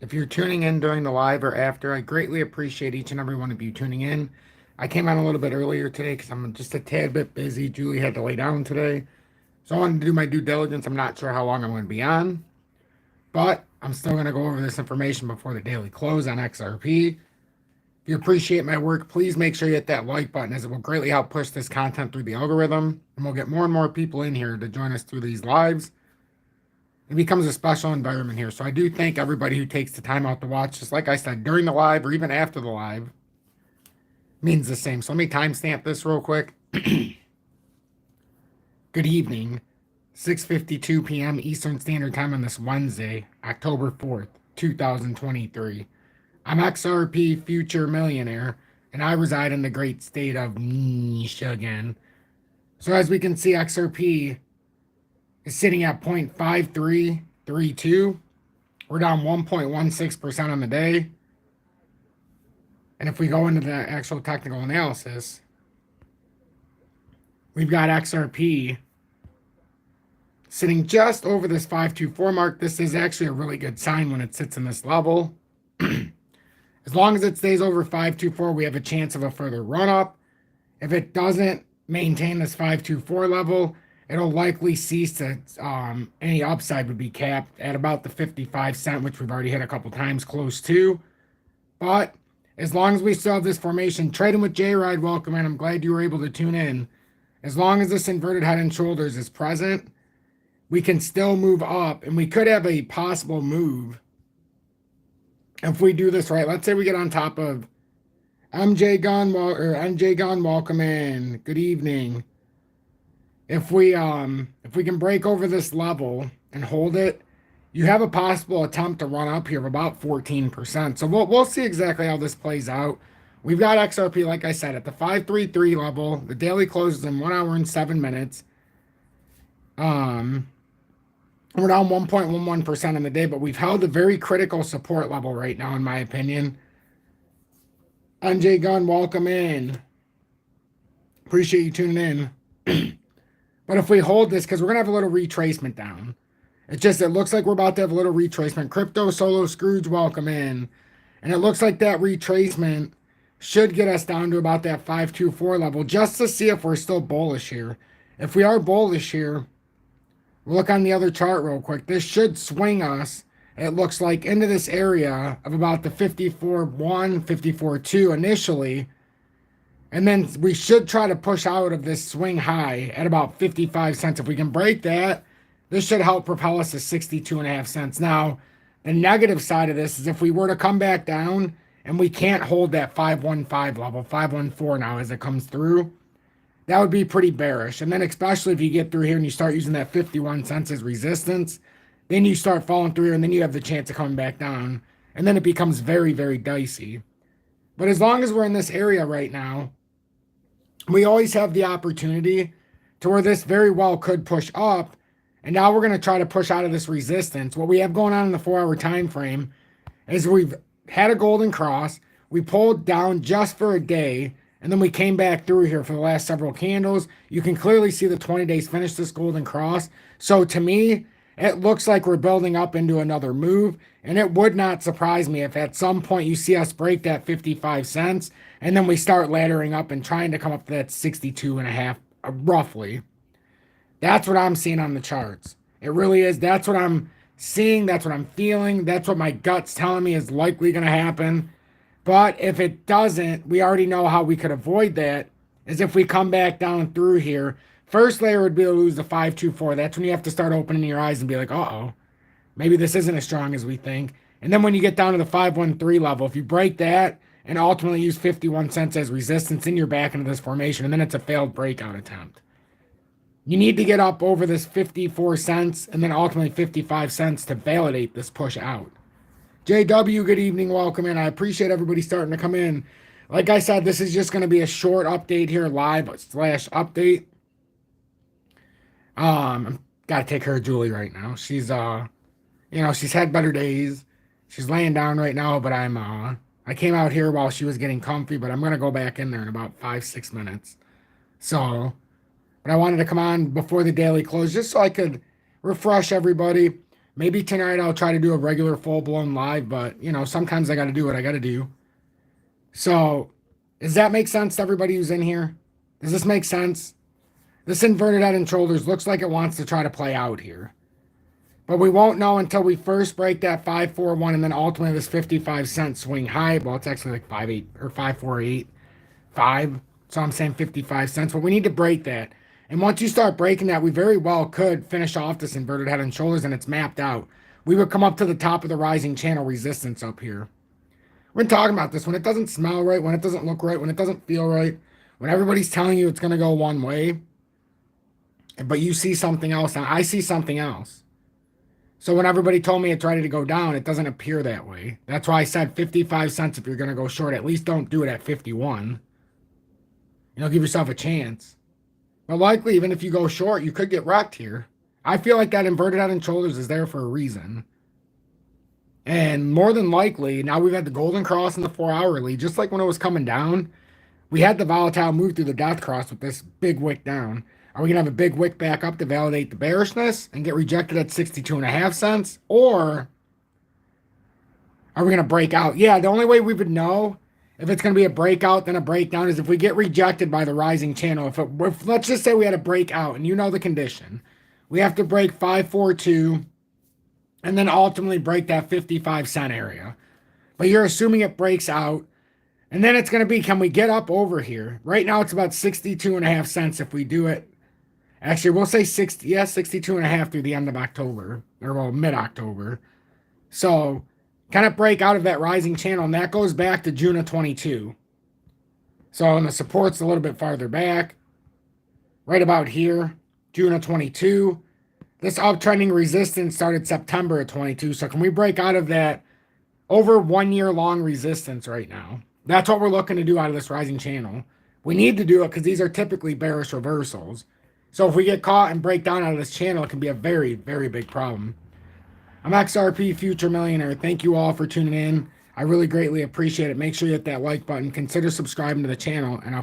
If you're tuning in during the live or after, I greatly appreciate each and every one of you tuning in. I came on a little bit earlier today because I'm just a tad bit busy. Julie had to lay down today. So I wanted to do my due diligence. I'm not sure how long I'm going to be on, but I'm still going to go over this information before the daily close on XRP. If you appreciate my work, please make sure you hit that like button as it will greatly help push this content through the algorithm. And we'll get more and more people in here to join us through these lives. It becomes a special environment here. So I do thank everybody who takes the time out to watch. Just like I said, during the live or even after the live means the same. So let me timestamp this real quick. Good evening, 6:52 p.m. Eastern Standard Time on this Wednesday, October 4th, 2023. I'm XRP Future Millionaire, and I reside in the great state of Michigan. So as we can see, XRP is sitting at 0.5332. We're down 1.16% on the day. And if we go into the actual technical analysis, we've got XRP sitting just over this 524 mark. This is actually a really good sign when it sits in this level. As long as it stays over 524, we have a chance of a further run up. If it doesn't maintain this 524 level, it'll likely cease to, any upside would be capped at about the 55 cent, which we've already hit a couple times close to. But as long as we still have this formation, trading with J-Ride, welcome in. I'm glad you were able to tune in. As long as this inverted head and shoulders is present, we can still move up, and we could have a possible move if we do this right. Let's say we get on top of MJ Gunn, welcome in. Good evening. If we can break over this level and hold it, you have a possible attempt to run up here of about 14%. So we'll see exactly how this plays out. We've got XRP, like I said, at the 533 level. The daily closes in 1 hour and 7 minutes. We're down 1.11% on the day, but we've held a very critical support level right now, in my opinion. MJ Gunn, welcome in. Appreciate you tuning in. But if we hold this, because we're going to have a little retracement down. It looks like we're about to have a little retracement. Crypto Solo Scrooge, welcome in. And it looks like that retracement should get us down to about that 524 level, just to see if we're still bullish here. If we are bullish here, we'll look on the other chart real quick. This should swing us, it looks like, into this area of about the 54.1, 54.2 initially. And then we should try to push out of this swing high at about 55 cents. If we can break that, this should help propel us to 62.5 cents. Now, the negative side of this is if we were to come back down and we can't hold that 515 level, 514 now as it comes through, that would be pretty bearish. And then especially if you get through here and you start using that 51 cents as resistance, then you start falling through here and then you have the chance of coming back down. And then it becomes very, very dicey. But as long as we're in this area right now, we always have the opportunity to where this very well could push up. And now we're going to try to push out of this resistance. What we have going on in the 4-hour time frame is we've had a golden cross. We pulled down just for a day. And then we came back through here for the last several candles. You can clearly see the 20 days finish this golden cross. So to me, it looks like we're building up into another move. And it would not surprise me if at some point you see us break that 55 cents. And then we start laddering up and trying to come up to that 62.5, roughly. That's what I'm seeing on the charts. It really is. That's what I'm seeing. That's what I'm feeling. That's what my gut's telling me is likely going to happen. But if it doesn't, we already know how we could avoid that, is if we come back down through here. First layer would be to lose the 524. That's when you have to start opening your eyes and be like, uh-oh, maybe this isn't as strong as we think. And then when you get down to the 513 level, if you break that and ultimately use 51 cents as resistance, then you're back into this formation, and then it's a failed breakout attempt. You need to get up over this 54 cents and then ultimately 55 cents to validate this push out. JW, good evening, welcome in. I appreciate everybody starting to come in. Like I said, this is just going to be a short update here, live / update. I've got to take care of Julie right now. She's she's had better days. She's laying down right now, but I came out here while she was getting comfy, but I'm going to go back in there in about 5-6 minutes. But I wanted to come on before the daily close just so I could refresh everybody. Maybe tonight I'll try to do a regular full-blown live, but, you know, sometimes I got to do what I got to do. So, does that make sense to everybody who's in here? Does this make sense? This inverted head and shoulders looks like it wants to try to play out here. But we won't know until we first break that 541 and then ultimately this 55-cent swing high. Well, it's actually like 58 or 5485. So I'm saying 55 cents. But we need to break that. And once you start breaking that, we very well could finish off this inverted head and shoulders, and it's mapped out. We would come up to the top of the rising channel resistance up here. We're talking about this when it doesn't smell right, when it doesn't look right, when it doesn't feel right, when everybody's telling you it's going to go one way, but you see something else. And I see something else. So when everybody told me it's ready to go down, it doesn't appear that way. That's why I said 55 cents if you're going to go short. At least don't do it at 51. You know, give yourself a chance. But likely, even if you go short, you could get wrecked here. I feel like that inverted head and shoulders is there for a reason. And more than likely, now we've had the golden cross in the 4-hourly, just like when it was coming down. We had the volatile move through the death cross with this big wick down. Are we going to have a big wick back up to validate the bearishness and get rejected at 62.5 cents? Or are we going to break out? Yeah, the only way we would know if it's going to be a breakout then a breakdown is if we get rejected by the rising channel. If let's just say we had a breakout, and you know the condition. We have to break 542 and then ultimately break that 55-cent area. But you're assuming it breaks out. And then it's going to be, can we get up over here? Right now it's about 62.5 cents if we do it. Actually, we'll say 62.5 through the end of October, or well, mid-October. So, kind of break out of that rising channel, and that goes back to June of 22. So, and the support's a little bit farther back, right about here, June of 22. This uptrending resistance started September of 22. So, can we break out of that over 1 year long resistance right now? That's what we're looking to do out of this rising channel. We need to do it because these are typically bearish reversals. So if we get caught and break down out of this channel, it can be a very, very big problem. I'm XRP Future Millionaire. Thank you all for tuning in. I really greatly appreciate it. Make sure you hit that like button. Consider subscribing to the channel, and I'll